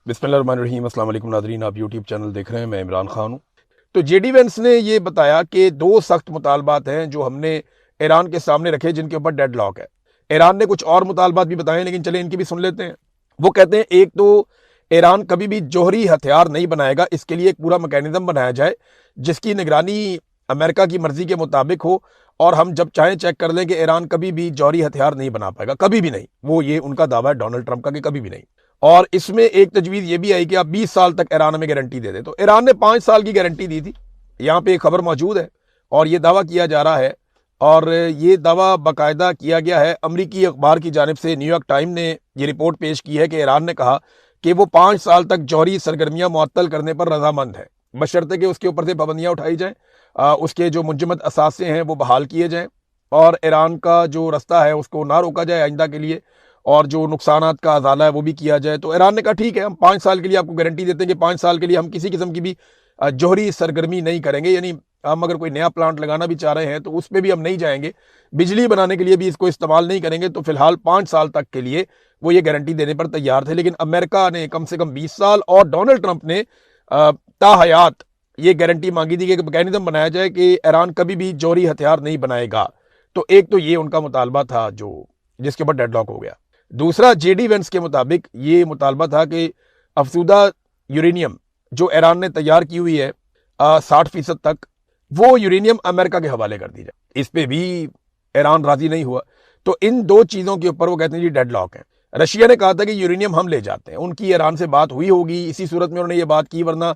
बिस्मिल्लाहिर्रहमानिर्रहीम। अस्सलाम वालेकुम नाज़रीन, आप यूट्यूब चैनल देख रहे हैं, मैं इमरान खान हूँ। तो जेडी वेंस ने ये बताया कि दो सख्त मुतालबात हैं जो हमने ईरान के सामने रखे, जिनके ऊपर डेडलॉक है। ईरान ने कुछ और मुतालबात भी बताए, लेकिन चले इनकी भी सुन लेते हैं। वो कहते हैं, एक तो ईरान कभी भी जौहरी हथियार नहीं बनाएगा, इसके लिए एक पूरा मैकेनिज्म बनाया जाए जिसकी निगरानी अमेरिका की मर्जी के मुताबिक हो, और हम जब चाहें चेक कर लें कि ईरान कभी भी जौहरी हथियार नहीं बना पाएगा, कभी भी नहीं। वो ये उनका दावा है डोनाल्ड ट्रंप का कि कभी भी नहीं। और इसमें एक तजवीज़ ये भी आई कि आप 20 साल तक ईरान में गारंटी दे दें। तो ईरान ने 5 साल की गारंटी दी थी। यहाँ पे एक खबर मौजूद है और ये दावा किया जा रहा है, और ये दावा बाकायदा किया गया है अमरीकी अखबार की जानिब से। न्यूयॉर्क टाइम ने ये रिपोर्ट पेश की है कि ईरान ने कहा कि वो 5 साल तक जौहरी सरगर्मियां मुअत्तल करने पर रजामंद है, बशर्ते कि उसके ऊपर से पाबंदियां उठाई जाएं, उसके जो मुंजमद असासे हैं वो बहाल किए जाएं, और ईरान का जो रास्ता है उसको ना रोका जाए आइंदा के लिए, और जो नुकसानात का अजाला है वो भी किया जाए। तो ईरान ने कहा ठीक है, हम 5 साल के लिए आपको गारंटी देते हैं कि 5 साल के लिए हम किसी किस्म की भी जौहरी सरगर्मी नहीं करेंगे। यानी हम अगर कोई नया प्लांट लगाना भी चाह रहे हैं तो उस पर भी हम नहीं जाएंगे, बिजली बनाने के लिए भी इसको इस्तेमाल नहीं करेंगे। तो फिलहाल 5 साल तक के लिए वो ये गारंटी देने पर तैयार थे, लेकिन अमेरिका ने कम से कम 20 साल और डोनाल्ड ट्रंप ने ताहयात ये गारंटी मांगी थी कि मैकेनिज्म बनाया जाए कि ईरान कभी भी जौहरी हथियार नहीं बनाएगा। तो एक तो ये उनका मुतालबा था जो जिसके ऊपर डेडलॉक हो गया। दूसरा, जेडी वेंस के मुताबिक ये मुतालबा था कि अफसूदा यूरेनियम जो ईरान ने तैयार की हुई है 60% तक, वो यूरेनियम अमेरिका के हवाले कर दी जाए। इस पे भी ईरान राजी नहीं हुआ। तो इन दो चीज़ों के ऊपर वो कहते हैं जी डेडलॉक है। रशिया ने कहा था कि यूरेनियम हम ले जाते हैं, उनकी ईरान से बात हुई होगी, इसी सूरत में उन्होंने ये बात की, वरना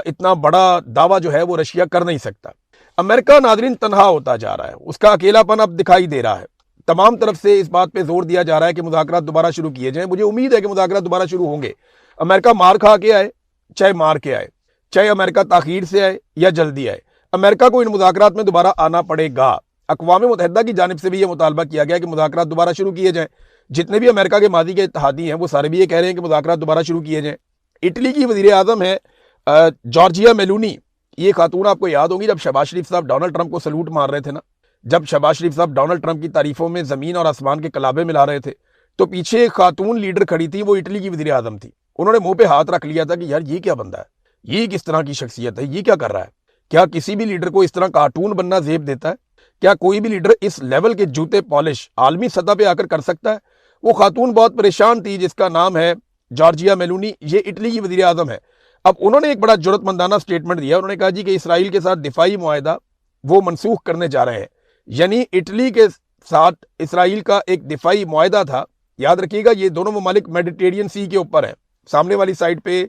इतना बड़ा दावा जो है वो रशिया कर नहीं सकता। अमेरिका नाज़रीन तनहा होता जा रहा है, उसका अकेलापन अब दिखाई दे रहा है। तमाम तरफ से इस बात पे जोर दिया जा रहा है कि मुज़ाकरात दोबारा शुरू किए जाएं। मुझे उम्मीद है कि मुज़ाकरात दोबारा शुरू होंगे। अमेरिका मार खा के आए, चाहे मार के आए, चाहे अमेरिका ताखीर से आए या जल्दी आए, अमेरिका को इन मुज़ाकरात में दोबारा आना पड़ेगा। अक़वाम मुत्तहिदा की जानिब से भी ये मुतालबा किया गया कि मुज़ाकरात दोबारा शुरू किए जाएं। जितने भी अमेरिका के मादी के इत्तेहादी हैं वो सारे भी ये कह रहे हैं कि मुज़ाकरात दोबारा शुरू किए जाएं। इटली की वज़ीर आज़म है जॉर्जिया मेलोनी। ये खातून आपको याद होगी, जब शहबाज शरीफ साहब डोनाल्ड ट्रंप को सलूट मार रहे थे ना, जब शहबाज शरीफ साहब डोनाल्ड ट्रंप की तारीफों में ज़मीन और आसमान के कलाबे मिला रहे थे, तो पीछे एक खातून लीडर खड़ी थी, वो इटली की वज़ीर आज़म थी। उन्होंने मुंह पे हाथ रख लिया था कि यार ये क्या बंदा है, ये किस तरह की शख्सियत है, ये क्या कर रहा है। क्या किसी भी लीडर को इस तरह कार्टून बनना ज़ेब देता है? क्या कोई भी लीडर इस लेवल के जूते पॉलिश आलमी सतह पे आकर कर सकता है? वो खातून बहुत परेशान थी, जिसका नाम है जॉर्जिया मेलोनी। ये इटली की वज़ीर आज़म है। अब उन्होंने एक बड़ा जुर्रतमंदाना स्टेटमेंट दिया। उन्होंने कहा जी कि इसराइल के साथ दिफाई मुआहदा वो मनसूख करने जा रहे हैं। यानी इटली के साथ इसराइल का एक दिफाई मुआहदा था। याद रखिएगा, ये दोनों ममालिक मेडिटेरियन सी के ऊपर है। सामने वाली साइड पे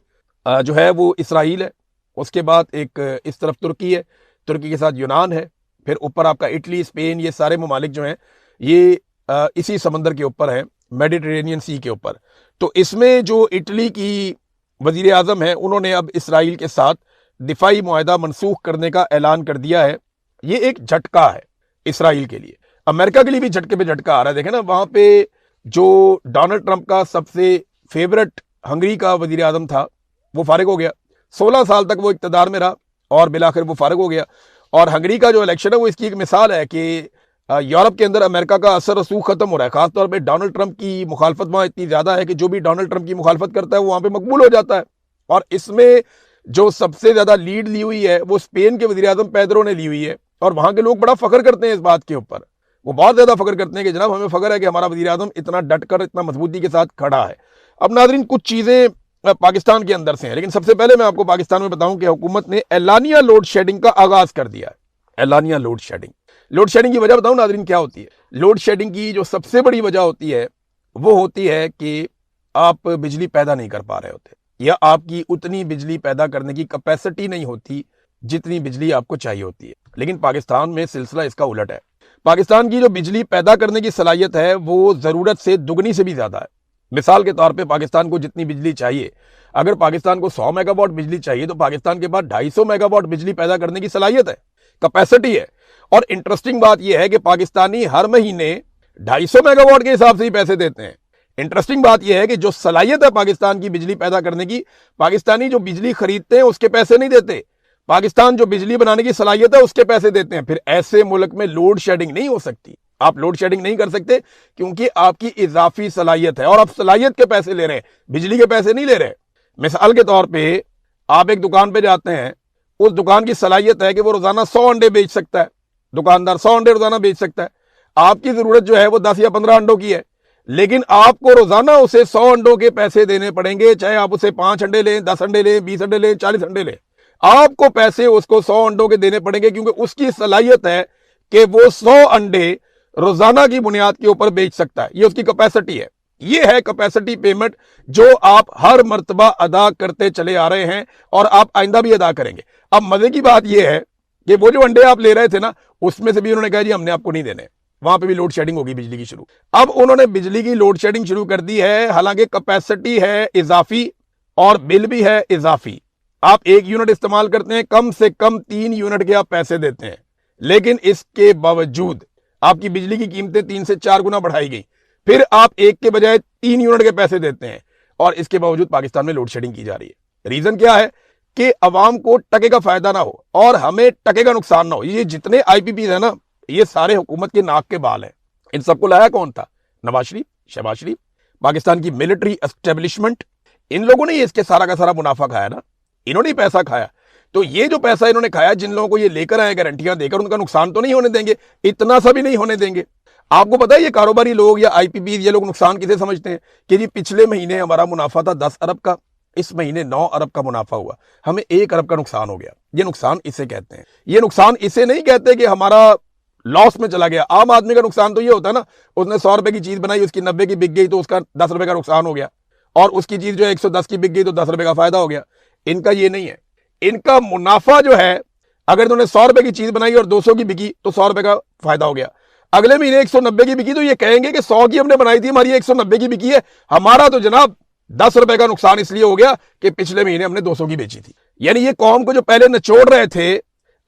जो है वो इसराइल है, उसके बाद एक इस तरफ तुर्की है, तुर्की के साथ यूनान है, फिर ऊपर आपका इटली, स्पेन, ये सारे ममालिक जो हैं ये इसी समंदर के ऊपर हैं, मेडिटेरेनियन सी के ऊपर। तो इसमें जो इटली की वज़ीर आज़म है, उन्होंने अब इसराइल के साथ दिफाई मुआहदा मनसूख करने का ऐलान कर दिया है। ये एक झटका है इसराइल के लिए। अमेरिका के लिए भी झटके पे झटका आ रहा है। देखें ना, वहाँ पे जो डोनाल्ड ट्रंप का सबसे फेवरेट हंगरी का वज़ीर आज़म था वो फारिग हो गया। 16 साल तक वो इक़्तिदार में रहा और बिलाखिर वो फारिग हो गया। और हंगरी का जो इलेक्शन है वो इसकी एक मिसाल है कि यूरोप के अंदर अमेरिका का असर रसूख खत्म हो रहा है। खासतौर पे डोनाल्ड ट्रंप की मुखालफत वहाँ इतनी ज़्यादा है कि जो भी डोनाल्ड ट्रंप की मुखालफत करता है वो वहाँ पे मकबूल हो जाता है। और इसमें जो सबसे ज़्यादा लीड ली हुई है वो स्पेन के वज़ीर आज़म पेड्रो ने ली हुई है, और वहाँ के लोग बड़ा फ़ख्र करते हैं इस बात के ऊपर। वो बहुत ज़्यादा फ़ख्र करते हैं कि जनाब हमें फ़ख्र है कि हमारा वज़ीर आज़म इतना डटकर, इतना मजबूती के साथ खड़ा है। अब नाज़रीन, कुछ चीज़ें पाकिस्तान के अंदर से हैं, लेकिन सबसे पहले मैं आपको पाकिस्तान में बताऊं कि हुकूमत ने एलानिया लोड शेडिंग का आगाज़ कर दिया है। एलानिया लोड शेडिंग। लोड शेडिंग की वजह बताऊं नाज़रीन क्या होती है? लोड शेडिंग की जो सबसे बड़ी वजह होती है वो होती है कि आप बिजली पैदा नहीं कर पा रहे होते, या आपकी उतनी बिजली पैदा करने की कैपेसिटी नहीं होती जितनी बिजली आपको चाहिए होती है। लेकिन पाकिस्तान में सिलसिला इसका उलट है। पाकिस्तान की जो बिजली पैदा करने की सलाहियत है वो ज़रूरत से दुगनी से भी ज़्यादा है। मिसाल के तौर पे पाकिस्तान को जितनी बिजली चाहिए, अगर पाकिस्तान को 100 मेगावाट बिजली चाहिए तो पाकिस्तान के पास 250 मेगावाट बिजली पैदा करने की सलाहियत है, कैपेसिटी है। और इंटरेस्टिंग बात यह है कि पाकिस्तानी हर महीने 250 मेगावाट के हिसाब से ही पैसे देते हैं। इंटरेस्टिंग बात यह है कि जो सलाहियत है पाकिस्तान की बिजली पैदा करने की, पाकिस्तानी जो बिजली खरीदते हैं उसके पैसे नहीं देते, पाकिस्तान जो बिजली बनाने की सलाहियत है उसके पैसे देते हैं। फिर ऐसे मुल्क में लोड शेडिंग नहीं हो सकती। आप लोड शेडिंग नहीं कर सकते क्योंकि आपकी इजाफी सलाहियत है, और आप सलाहियत के पैसे ले रहे हैं, बिजली के पैसे नहीं ले रहे। मिसाल के तौर पे आप एक दुकान पे जाते हैं, उस दुकान की सलाहियत है कि वो रोजाना 100 अंडे बेच सकता है, दुकानदार 100 अंडे रोजाना बेच सकता है। आपकी जरूरत जो है वो 10 या 15 अंडों की है, लेकिन आपको रोजाना उसे 100 अंडों के पैसे देने पड़ेंगे, चाहे आप उसे 5 अंडे लें, 10 अंडे लें, 20 अंडे लें, 40 अंडे लें, आपको पैसे उसको 100 अंडों के देने पड़ेंगे, क्योंकि उसकी सलाहियत है कि वो 100 अंडे रोजाना की बुनियाद के ऊपर बेच सकता है। ये उसकी कैपेसिटी है। ये है कैपेसिटी पेमेंट जो आप हर मर्तबा अदा करते चले आ रहे हैं और आप आइंदा भी अदा करेंगे। अब मजे की बात यह है कि वो जो अंडे आप ले रहे थे ना, उसमें से भी उन्होंने कहा जी हमने आपको नहीं देने। वहां पे भी लोड शेडिंग होगी बिजली की शुरू। अब उन्होंने बिजली की लोड शेडिंग शुरू कर दी है, हालांकि कैपेसिटी है इजाफी और बिल भी है इजाफी। आप 1 यूनिट इस्तेमाल करते हैं, कम से कम 3 यूनिट के आप पैसे देते हैं, लेकिन इसके बावजूद आपकी बिजली की कीमतें 3 से 4 गुना बढ़ाई गई। फिर आप 1 के बजाय 3 यूनिट के पैसे देते हैं, और इसके बावजूद पाकिस्तान में लोड शेडिंग की जा रही है। रीजन क्या है कि अवाम को टके का फायदा ना हो और हमें टके का नुकसान ना हो। ये जितने आईपीपी है ना, ये सारे हुकूमत के नाक के बाल हैं। इन सबको लाया कौन था? नवाज शरीफ, शहबाज शरीफ, पाकिस्तान की मिलिट्री एस्टेब्लिशमेंट। इन लोगों ने ये इसके सारा का सारा मुनाफा खाया ना, इन्होंने पैसा खाया। तो ये जो पैसा इन्होंने खाया, जिन लोगों को ये लेकर आए गारंटियां देकर, उनका नुकसान तो नहीं होने देंगे, इतना सा भी नहीं होने देंगे। आपको पता है ये कारोबारी लोग या आईपीपी ये लोग नुकसान किसे समझते हैं कि जी पिछले महीने हमारा मुनाफा था 10 अरब का, इस महीने 9 अरब का मुनाफा हुआ, हमें 1 अरब का नुकसान हो गया। ये नुकसान इसे कहते हैं। ये नुकसान इसे नहीं कहते कि हमारा लॉस में चला गया। आम आदमी का नुकसान तो ये होता है ना, उसने 100 रुपए की चीज बनाई, उसकी 90 की बिक गई तो उसका 10 रुपए का नुकसान हो गया, और उसकी चीज जो है 110 की बिक गई तो 10 रुपए का फायदा हो गया। इनका ये नहीं है। इनका मुनाफा जो है, अगर इन्होंने 100 रुपए की चीज बनाई और 200 की बिकी तो 100 रुपए का फायदा हो गया। अगले महीने 190 की बिकी तो ये कहेंगे कि 100 की हमने बनाई थी, हमारी 190 की बिकी है, हमारा तो जनाब 10 रुपए का नुकसान इसलिए हो गया कि पिछले महीने हमने 200 की बेची थी। यानी ये कौम को जो पहले निचोड़ रहे थे,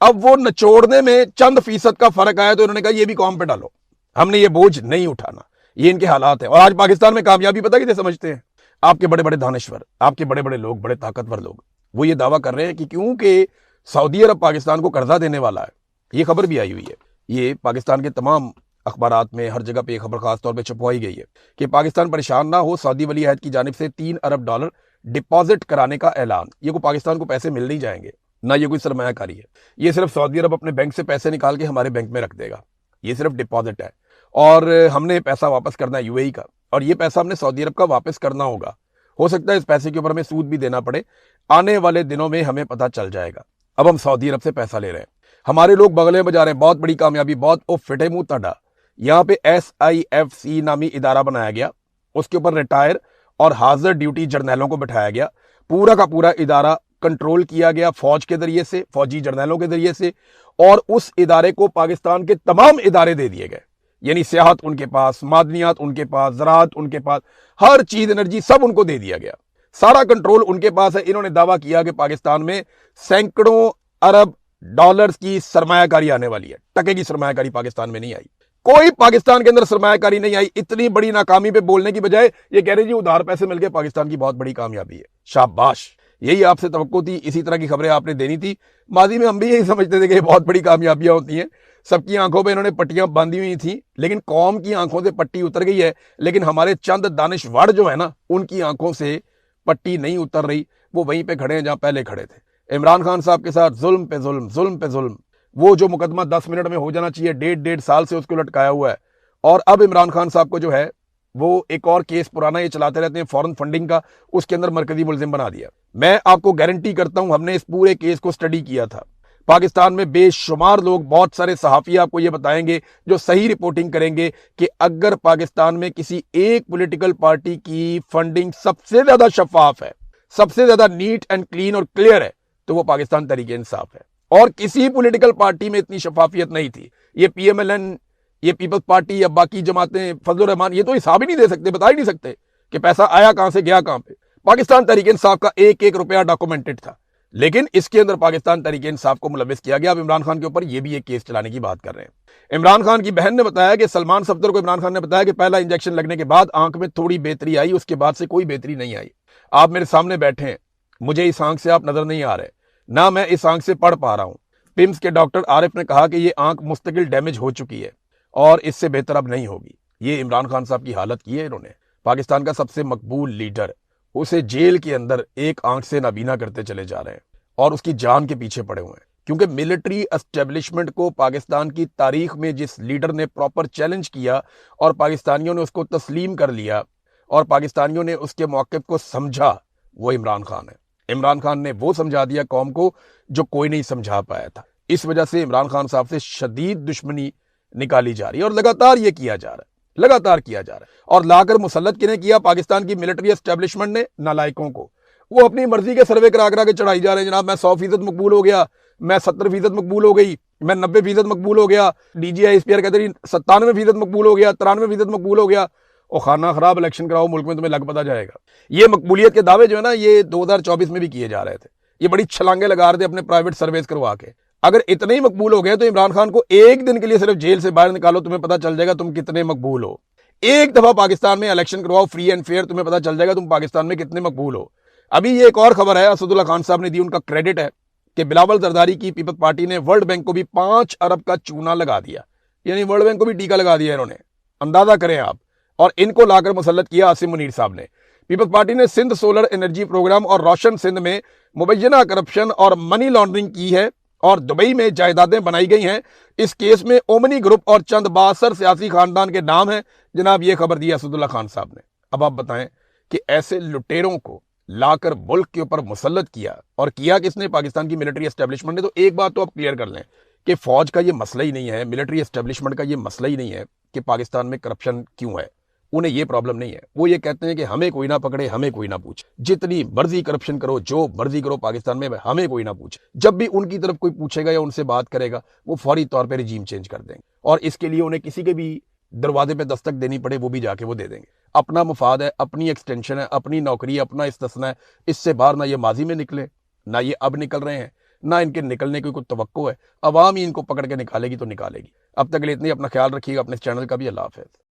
अब वो निचोड़ने में चंद फीसद का फर्क आया तो इन्होंने कहा ये भी कौम पे डालो, हमने ये बोझ नहीं उठाना। ये इनके हालात है। और आज पाकिस्तान में कामयाबी पता किसे समझते हैं? आपके बड़े बड़े दानिश्वर, आपके बड़े बड़े लोग, बड़े ताकतवर लोग, वो ये दावा कर रहे हैं कि क्योंकि सऊदी अरब पाकिस्तान को कर्जा देने वाला है। ये खबर भी आई हुई है, ये पाकिस्तान के तमाम अखबारात में हर जगह पे ये खबर खास तौर पे छपवाई गई है कि पाकिस्तान परेशान ना हो, सऊदी वली अहद की जानिब से 3 अरब डॉलर डिपॉजिट कराने का ऐलान। ये को पाकिस्तान को पैसे मिल नहीं जाएंगे, ना ये कोई सरमायाकारी है। ये सिर्फ सऊदी अरब अपने बैंक से पैसे निकाल के हमारे बैंक में रख देगा। ये सिर्फ डिपॉजिट है और हमने पैसा वापस करना है यूएई का, और ये पैसा हमने सऊदी अरब का वापस करना होगा। हो सकता है इस पैसे के ऊपर हमें सूद भी देना पड़े, आने वाले दिनों में हमें पता चल जाएगा। अब हम सऊदी अरब से पैसा ले रहे हैं, हमारे लोग बगले बजा रहे हैं, बहुत बड़ी कामयाबी, बहुत ओ फिटे मुंह तड़ा। यहाँ पे SIFC नामी इदारा बनाया गया, उसके ऊपर रिटायर और हाजिर ड्यूटी जर्नैलों को बिठाया गया। पूरा का पूरा इदारा कंट्रोल किया गया फौज के जरिए से, फौजी जर्नैलों के जरिए से, और उस इदारे को पाकिस्तान के तमाम इदारे दे दिए गए। यानी सियाहत उनके पास, मादनियात उनके पास, ज़राअत उनके पास, हर चीज, एनर्जी सब उनको दे दिया गया। सारा कंट्रोल उनके पास है। इन्होंने दावा किया कि पाकिस्तान में सैकड़ों अरब डॉलर्स की सरमायाकारी आने वाली है। टके की सरमायाकारी पाकिस्तान में नहीं आई, कोई पाकिस्तान के अंदर सरमायाकारी नहीं आई। इतनी बड़ी नाकामी पे बोलने की बजाय ये कह रहे जी उधार पैसे मिल गए, पाकिस्तान की बहुत बड़ी कामयाबी है। शाबाश, यही आपसे तवक्को थी, इसी तरह की खबरें आपने देनी थी। माजी में हम भी यही समझते थे कि बहुत बड़ी कामयाबियां होती हैं। सबकी आंखों पे इन्होंने पट्टियां बांधी हुई थी, लेकिन कौम की आंखों से पट्टी उतर गई है। लेकिन हमारे चंद दानिशवर जो है ना, उनकी आंखों से पट्टी नहीं उतर रही। वो वहीं पे खड़े हैं जहां पहले खड़े थे। इमरान खान साहब के साथ जुल्म पे जुल्म, जुल्म पे जुल्म। वो जो मुकदमा 10 मिनट में हो जाना चाहिए, 1.5 साल से उसको लटकाया हुआ है। और अब इमरान खान साहब को जो है वो एक और केस पुराना ये चलाते रहते हैं फॉरेन फंडिंग का, उसके अंदर मरकजी मुलजिम बना दिया। मैं आपको गारंटी करता हूं, हमने इस पूरे केस को स्टडी किया था। पाकिस्तान में बेशुमार लोग, बहुत सारे सहाफी आपको ये बताएंगे जो सही रिपोर्टिंग करेंगे कि अगर पाकिस्तान में किसी एक पॉलिटिकल पार्टी की फंडिंग सबसे ज्यादा शफाफ है, सबसे ज्यादा नीट एंड क्लीन और क्लियर है, तो वो पाकिस्तान तहरीक इंसाफ है। और किसी पॉलिटिकल पार्टी में इतनी शफाफियत नहीं थी। ये PMLN, ये पीपल्स पार्टी या बाकी जमातें, फजलुर रहमान, ये तो हिसाब ही नहीं दे सकते, बता ही नहीं सकते कि पैसा आया कहां से, गया कहां पे। पाकिस्तान तहरीक इंसाफ का एक एक रुपया डॉक्यूमेंटेड था, लेकिन इसके अंदर पाकिस्तान तहरीक इंसाफ को मुलविस किया गया। अब इमरान खान के ऊपर ये भी एक केस चलाने की बात कर रहे हैं। इमरान खान की बहन ने बताया कि सलमान सफदर को इमरान खान ने बताया कि पहला इंजेक्शन लगने के बाद आंख में थोड़ी बेहतरी आई, उसके बाद से कोई बेहतरी नहीं आई। आप मेरे सामने बैठे हैं, मुझे इस आंख से आप नजर नहीं आ रहे, ना मैं इस आंख से पढ़ पा रहा हूं। पिम्स के डॉक्टर आरिफ ने कहा कि ये आंख मुस्तकिल डैमेज हो चुकी है और इससे बेहतर अब नहीं होगी। ये इमरान खान साहब की हालत की है इन्होंने। पाकिस्तान का सबसे मकबूल लीडर, اسے जेल के अंदर एक आंख से नाबीना करते चले जा रहे हैं और उसकी जान के पीछे पड़े हुए हैं, क्योंकि मिलिट्री एस्टेब्लिशमेंट को पाकिस्तान की तारीख में जिस लीडर ने प्रॉपर चैलेंज किया और पाकिस्तानियों ने उसको तस्लीम कर लिया और पाकिस्तानियों ने उसके मौक़िफ़ को समझा, वो इमरान खान है। इमरान खान ने वो समझा दिया कौम को जो कोई नहीं समझा पाया था। इस वजह से इमरान खान साहब से शदीद दुश्मनी निकाली जा रही है और लगातार ये किया जा रहा है, लगातार किया जा रहा है। और लाकर मुसल्लत किन्हें किया? पाकिस्तान की मिलिट्री एस्टेब्लिशमेंट ने, नालायकों को। वो अपनी मर्जी के सर्वे करा करा के चढ़ाई जा रहे हैं, जनाब मैं 100% मकबूल हो गया, मैं 70% मकबूल हो गई, मैं 90% मकबूल हो गया, DGI SPR कहते रही 97% मकबूल हो गया, 93% मकबूल हो गया। और खाना खराब, इलेक्शन कराओ मुल्क में, तुम्हें लग पता जाएगा। ये मकबूलियत के दावे जो है ना, ये 2024 में भी किए जा रहे थे। ये बड़ी छलांगे लगा रहे थे अपने प्राइवेट सर्वेस करवा के। अगर इतने ही मकबूल हो गए तो इमरान खान को एक दिन के लिए सिर्फ जेल से बाहर निकालो, तुम्हें पता चल जाएगा तुम कितने मकबूल हो। एक दफा पाकिस्तान में इलेक्शन करवाओ फ्री एंड फेयर, तुम्हें पता चल जाएगा तुम पाकिस्तान में कितने मकबूल हो। अभी ये एक और खबर है, असदुल्ला खान साहब ने दी, उनका क्रेडिट है कि बिलावल जरदारी की पीपल्स पार्टी ने वर्ल्ड बैंक को भी 5 अरब का चूना लगा दिया, यानी वर्ल्ड बैंक को भी टीका लगा दिया इन्होंने, अंदाजा करें आप। और इनको लाकर मुसल्लत किया आसिम मुनीर साहब ने। पीपल्स पार्टी ने सिंध सोलर एनर्जी प्रोग्राम और रोशन सिंध में मुबैना करप्शन और मनी लॉन्ड्रिंग की है और दुबई में जायदादें बनाई गई हैं। इस केस में ओमनी ग्रुप और चंद बासर सियासी खानदान के नाम हैं। जनाब ये खबर दी असदुल्ला खान साहब ने। अब आप बताएं कि ऐसे लुटेरों को लाकर मुल्क के ऊपर मुसल्लत किया, और किया किसने? पाकिस्तान की मिलिट्री एस्टेब्लिशमेंट ने। तो एक बात तो आप क्लियर कर लें कि फौज का ये मसला ही नहीं है, मिलिट्री एस्टेब्लिशमेंट का ये मसला ही नहीं है कि पाकिस्तान में करप्शन क्यों है। उन्हें ये प्रॉब्लम नहीं है। वो ये कहते हैं कि हमें कोई ना पकड़े, हमें कोई ना पूछे, जितनी मर्जी करप्शन करो, जो मर्जी करो पाकिस्तान में, हमें कोई ना पूछे। जब भी उनकी तरफ कोई पूछेगा या उनसे बात करेगा, वो फौरी तौर पे रिजीम चेंज कर देंगे, और इसके लिए उन्हें किसी के भी दरवाजे पे दस्तक देनी पड़े, वो भी जाके वो दे देंगे। अपना मुफाद है, अपनी एक्सटेंशन है, अपनी नौकरी है, अपना इस्तेसना है। इससे बाहर ना ये माजी में निकले, ना ये अब निकल रहे हैं, ना इनके निकलने की कोई तवक्को है। अवाम ही इनको पकड़ के निकालेगी तो निकालेगी। अब तक के लिए इतनी, अपना ख्याल रखिएगा, अपने चैनल का भी। अल्लाह हाफ़िज़।